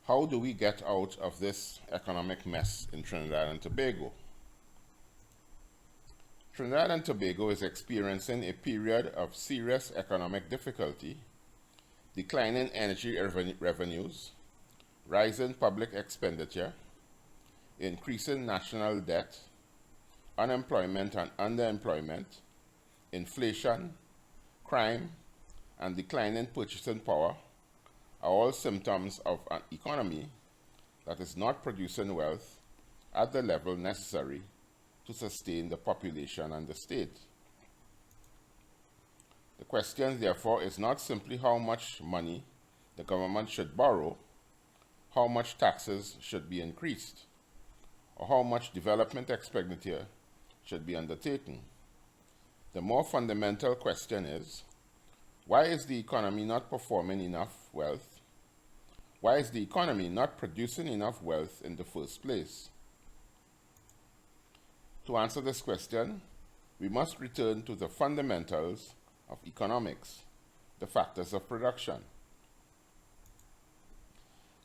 How do we get out of this economic mess in Trinidad and Tobago? Trinidad and Tobago is experiencing a period of serious economic difficulty, declining energy revenues, rising public expenditure, increasing national debt, unemployment and underemployment, inflation, crime, and declining purchasing power are all symptoms of an economy that is not producing wealth at the level necessary to sustain the population and the state. The question, therefore, is not simply how much money the government should borrow, how much taxes should be increased, or how much development expenditure should be undertaken. The more fundamental question is, why is the economy not performing enough wealth? Why is the economy not producing enough wealth in the first place? To answer this question, we must return to the fundamentals of economics, the factors of production.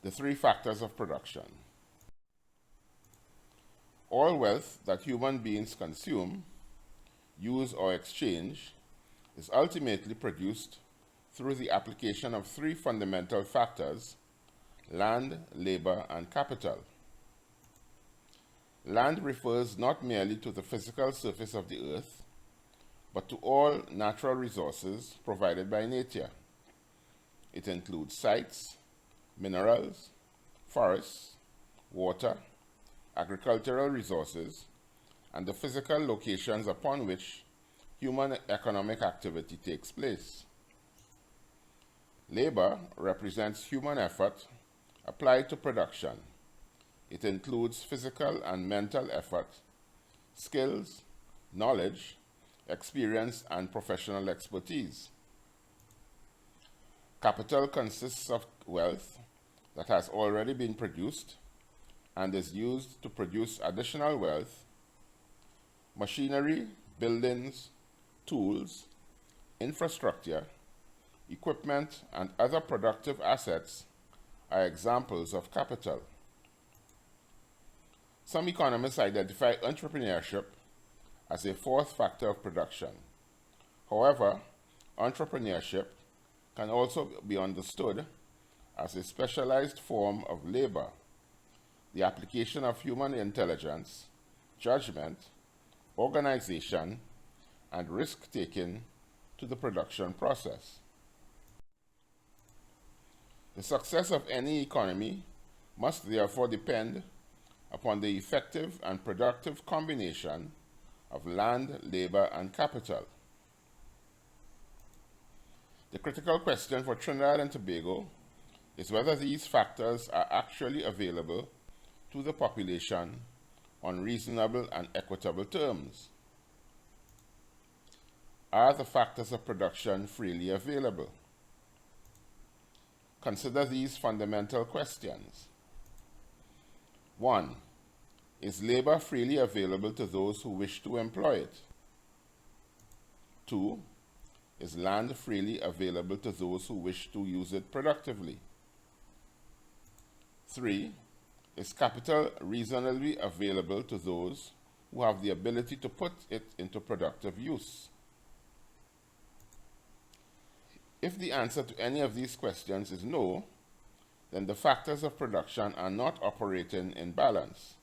The three factors of production. All wealth that human beings consume, use, or exchange is ultimately produced through the application of three fundamental factors: land, labor, and capital. Land refers not merely to the physical surface of the earth, but to all natural resources provided by nature. It includes sites, minerals, forests, water, agricultural resources, and the physical locations upon which human economic activity takes place. Labor represents human effort applied to production. It includes physical and mental effort, skills, knowledge, experience, and professional expertise. Capital consists of wealth that has already been produced and is used to produce additional wealth. Machinery, buildings, tools, infrastructure, equipment, and other productive assets are examples of capital. Some economists identify entrepreneurship as a fourth factor of production. However, entrepreneurship can also be understood as a specialized form of labor, the application of human intelligence, judgment, organization, and risk-taking to the production process. The success of any economy must therefore depend upon the effective and productive combination of land, labor, and capital. The critical question for Trinidad and Tobago is whether these factors are actually available to the population on reasonable and equitable terms. Are the factors of production freely available? Consider these fundamental questions. 1. Is labor freely available to those who wish to employ it? 2. Is land freely available to those who wish to use it productively? 3. Is capital reasonably available to those who have the ability to put it into productive use? If the answer to any of these questions is no, then the factors of production are not operating in balance.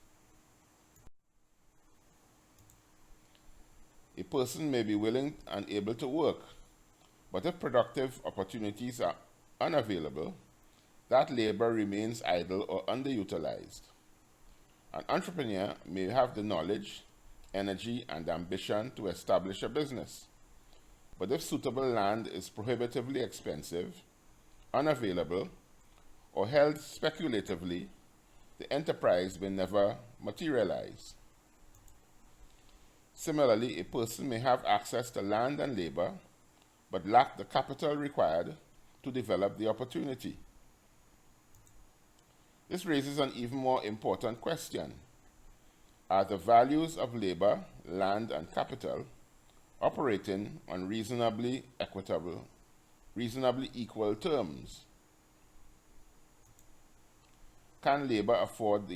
A person may be willing and able to work, but if productive opportunities are unavailable, that labor remains idle or underutilized. An entrepreneur may have the knowledge, energy, and ambition to establish a business, but if suitable land is prohibitively expensive, unavailable, or held speculatively, the enterprise may never materialize. Similarly, a person may have access to land and labor, but lack the capital required to develop the opportunity. This raises an even more important question. Are the values of labor, land, and capital operating on reasonably equal terms? Can labor afford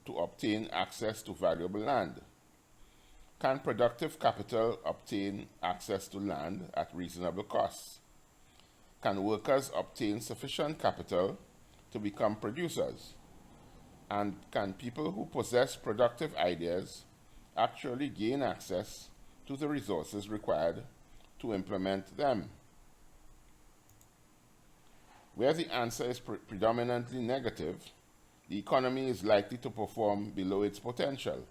to obtain access to valuable land? Can productive capital obtain access to land at reasonable costs? Can workers obtain sufficient capital to become producers? And can people who possess productive ideas actually gain access to the resources required to implement them? Where the answer is predominantly negative, the economy is likely to perform below its potential.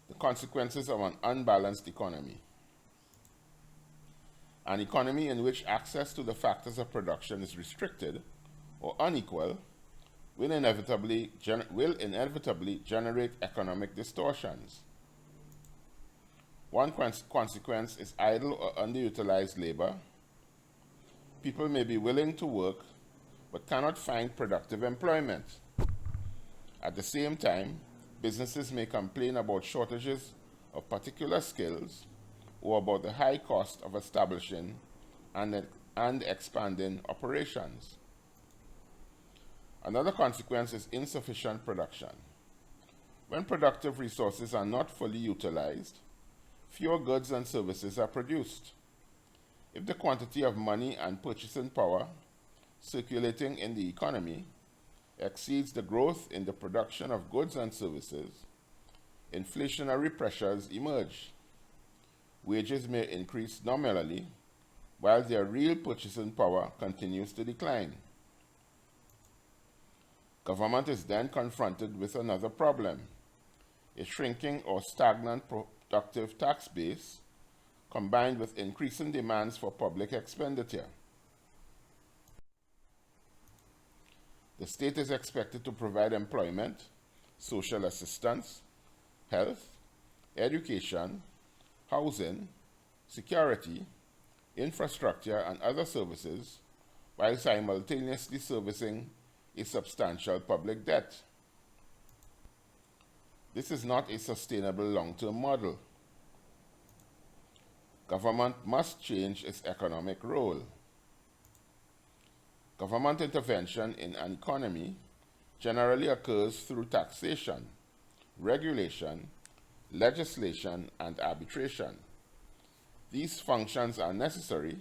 The consequences of an unbalanced economy. An economy in which access to the factors of production is restricted or unequal will inevitably generate economic distortions. One consequence is idle or underutilized labor. People may be willing to work but cannot find productive employment. At the same time, businesses may complain about shortages of particular skills or about the high cost of establishing and expanding operations. Another consequence is insufficient production. When productive resources are not fully utilized, fewer goods and services are produced. If the quantity of money and purchasing power circulating in the economy exceeds the growth in the production of goods and services, inflationary pressures emerge. Wages may increase nominally, while their real purchasing power continues to decline. Government is then confronted with another problem: a shrinking or stagnant productive tax base combined with increasing demands for public expenditure. The state is expected to provide employment, social assistance, health, education, housing, security, infrastructure, and other services, while simultaneously servicing a substantial public debt. This is not a sustainable long-term model. Government must change its economic role. Government intervention in an economy generally occurs through taxation, regulation, legislation, and arbitration. These functions are necessary,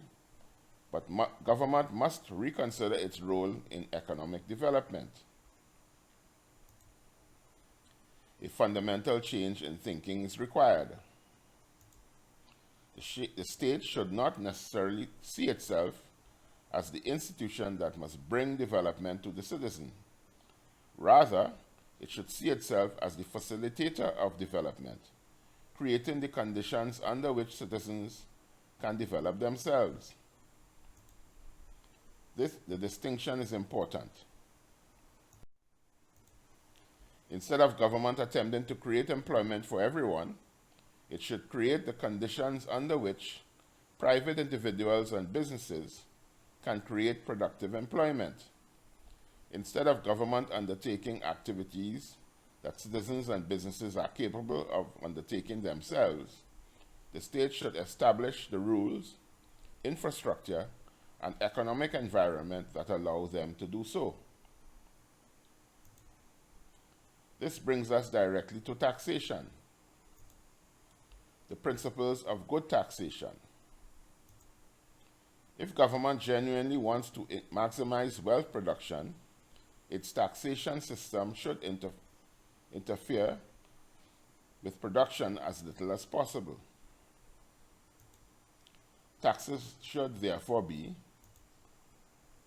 but government must reconsider its role in economic development. A fundamental change in thinking is required. The state should not necessarily see itself as the institution that must bring development to the citizen. Rather, it should see itself as the facilitator of development, creating the conditions under which citizens can develop themselves. The distinction is important. Instead of government attempting to create employment for everyone, it should create the conditions under which private individuals and businesses can create productive employment. Instead of government undertaking activities that citizens and businesses are capable of undertaking themselves, the state should establish the rules, infrastructure, and economic environment that allow them to do so. This brings us directly to taxation. The principles of good taxation. If government genuinely wants to maximize wealth production, its taxation system should interfere with production as little as possible. Taxes should therefore be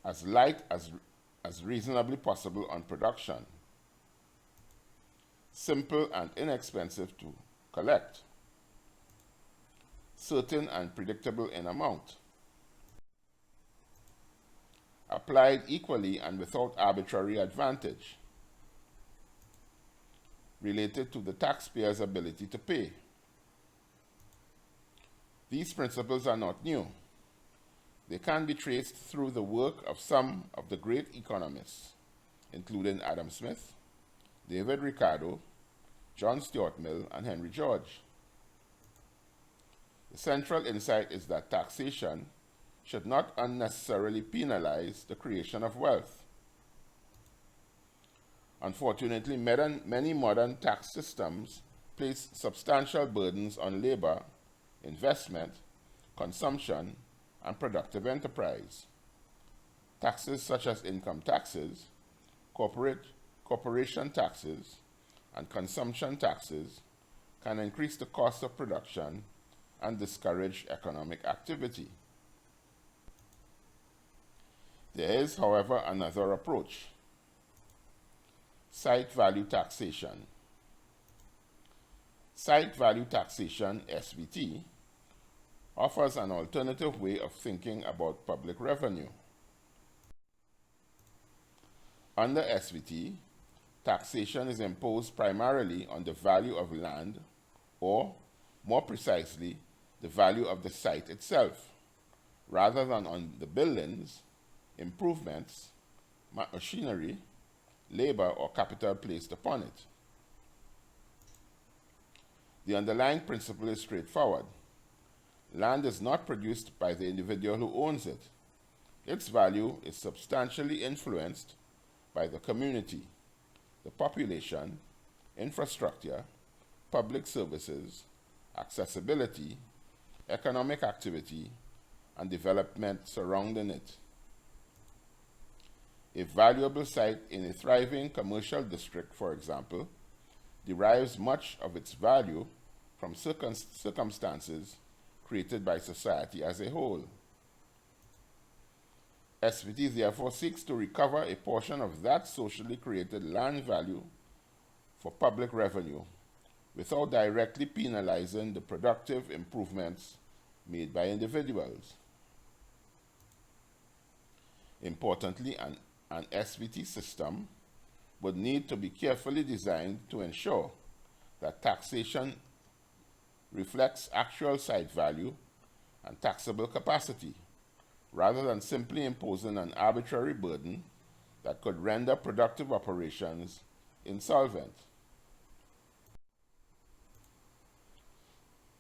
as light as reasonably possible on production, simple and inexpensive to collect, certain and predictable in amount, applied equally and without arbitrary advantage, related to the taxpayer's ability to pay. These principles are not new. They can be traced through the work of some of the great economists, including Adam Smith, David Ricardo, John Stuart Mill, and Henry George. The central insight is that taxation should not unnecessarily penalize the creation of wealth. Unfortunately, many modern tax systems place substantial burdens on labor, investment, consumption, and productive enterprise. Taxes such as income taxes, corporation taxes, and consumption taxes can increase the cost of production and discourage economic activity. There is, however, another approach: site value taxation. Site value taxation, SVT, offers an alternative way of thinking about public revenue. Under SVT, taxation is imposed primarily on the value of land, or, more precisely, the value of the site itself, rather than on the buildings, improvements, machinery, labor, or capital placed upon it. The underlying principle is straightforward. Land is not produced by the individual who owns it. Its value is substantially influenced by the community, the population, infrastructure, public services, accessibility, economic activity, and development surrounding it. A valuable site in a thriving commercial district, for example, derives much of its value from circumstances created by society as a whole. SVT therefore seeks to recover a portion of that socially created land value for public revenue without directly penalizing the productive improvements made by individuals. Importantly, an SVT system would need to be carefully designed to ensure that taxation reflects actual site value and taxable capacity, rather than simply imposing an arbitrary burden that could render productive operations insolvent.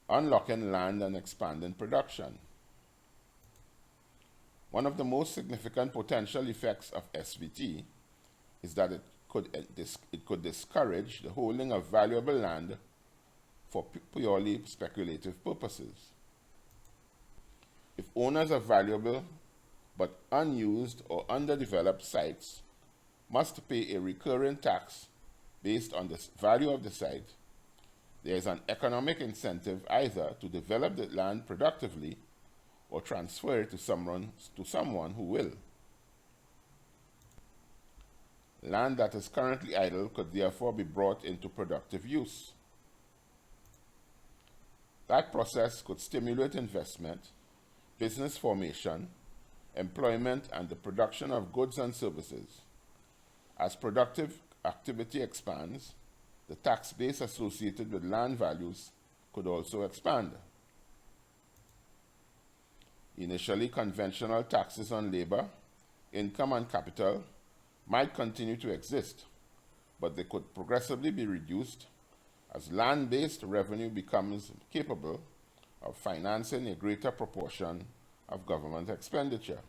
Unlocking land and expanding production. One of the most significant potential effects of SVT is that it could discourage the holding of valuable land for purely speculative purposes. If owners of valuable but unused or underdeveloped sites must pay a recurring tax based on the value of the site, there is an economic incentive either to develop the land productively or transfer it to someone who will. Land that is currently idle could therefore be brought into productive use. That process could stimulate investment, business formation, employment, and the production of goods and services. As productive activity expands, the tax base associated with land values could also expand. Initially, conventional taxes on labor, income, and capital might continue to exist, but they could progressively be reduced as land-based revenue becomes capable of financing a greater proportion of government expenditure.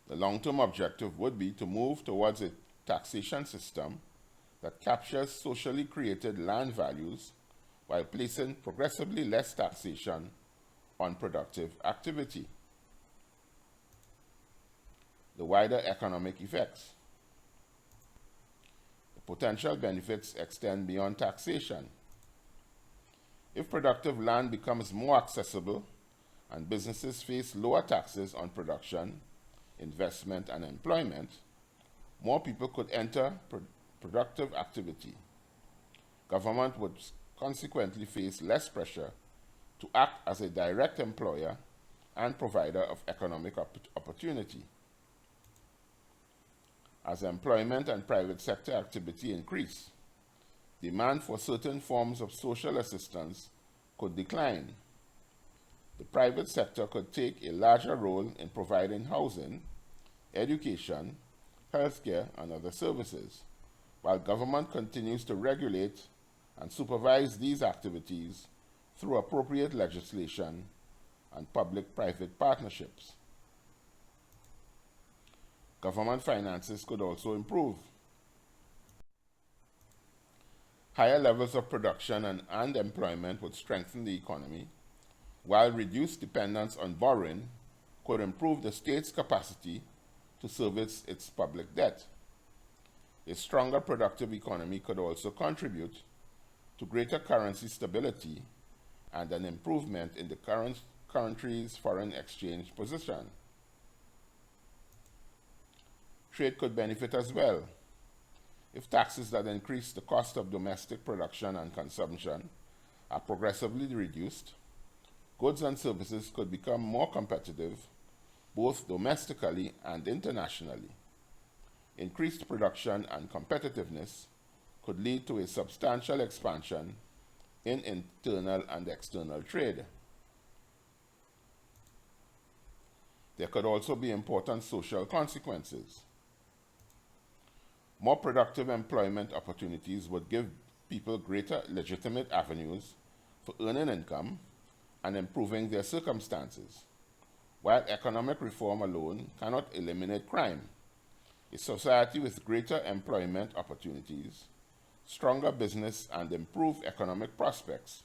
The long-term objective would be to move towards a taxation system that captures socially created land values while placing progressively less taxation on productive activity. The wider economic effects. The potential benefits extend beyond taxation. If productive land becomes more accessible and businesses face lower taxes on production, investment, and employment, more people could enter productive activity. Government would consequently face less pressure to act as a direct employer and provider of economic opportunity. As employment and private sector activity increase, demand for certain forms of social assistance could decline. The private sector could take a larger role in providing housing, education, healthcare, and other services, while government continues to regulate and supervise these activities through appropriate legislation and public-private partnerships. Government finances could also improve. Higher levels of production and employment would strengthen the economy, while reduced dependence on borrowing could improve the state's capacity to service its public debt. A stronger productive economy could also contribute to greater currency stability and an improvement in the country's foreign exchange position. Trade could benefit as well if taxes that increase the cost of domestic production and consumption are progressively reduced. Goods and services could become more competitive both domestically and internationally. Increased production and competitiveness could lead to a substantial expansion in internal and external trade. There could also be important social consequences. More productive employment opportunities would give people greater legitimate avenues for earning income and improving their circumstances. While economic reform alone cannot eliminate crime, a society with greater employment opportunities, stronger business, and improved economic prospects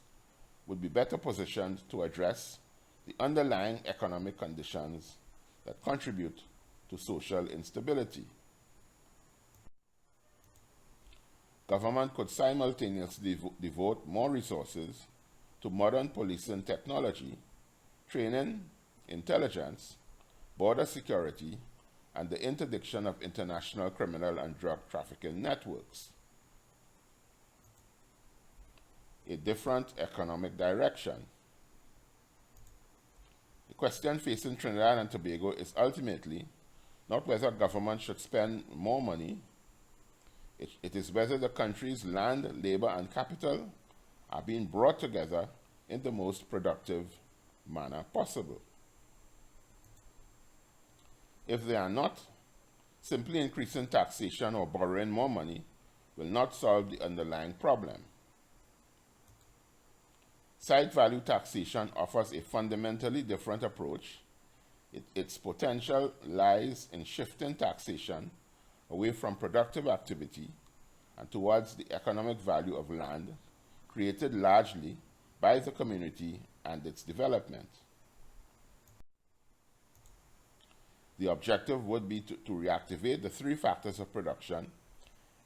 would be better positioned to address the underlying economic conditions that contribute to social instability. Government could simultaneously devote more resources to modern policing technology, training, intelligence, border security, and the interdiction of international criminal and drug trafficking networks. A different economic direction. The question facing Trinidad and Tobago is ultimately not whether government should spend more money. It is whether the country's land, labor, and capital are being brought together in the most productive manner possible. If they are not, simply increasing taxation or borrowing more money will not solve the underlying problem. Site value taxation offers a fundamentally different approach. Its potential lies in shifting taxation away from productive activity and towards the economic value of land created largely by the community and its development. The objective would be to reactivate the three factors of production,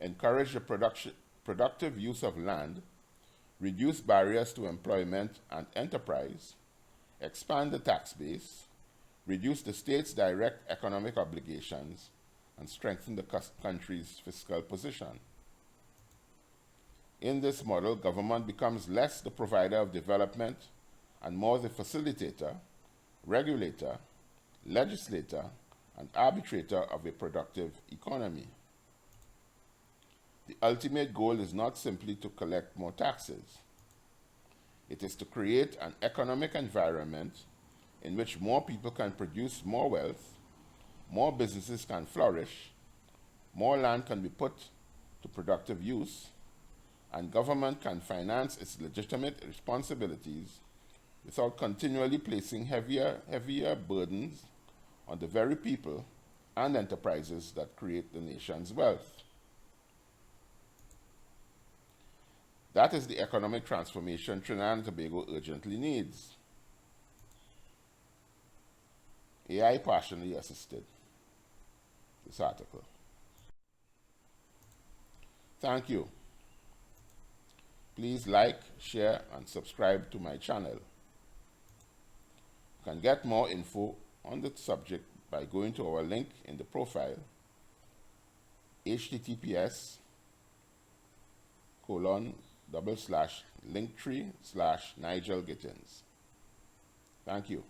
encourage the productive use of land, reduce barriers to employment and enterprise, expand the tax base, reduce the state's direct economic obligations, and strengthen the country's fiscal position. In this model, government becomes less the provider of development and more the facilitator, regulator, legislator, and arbitrator of a productive economy. The ultimate goal is not simply to collect more taxes. It is to create an economic environment in which more people can produce more wealth, more businesses can flourish, more land can be put to productive use, and government can finance its legitimate responsibilities without continually placing heavier burdens on the very people and enterprises that create the nation's wealth. That is the economic transformation Trinidad and Tobago urgently needs. AI partially assisted this article. Thank you. Please like, share, and subscribe to my channel. You can get more info on the subject by going to our link in the profile, https://linktree/Nigel Gittins. Thank you.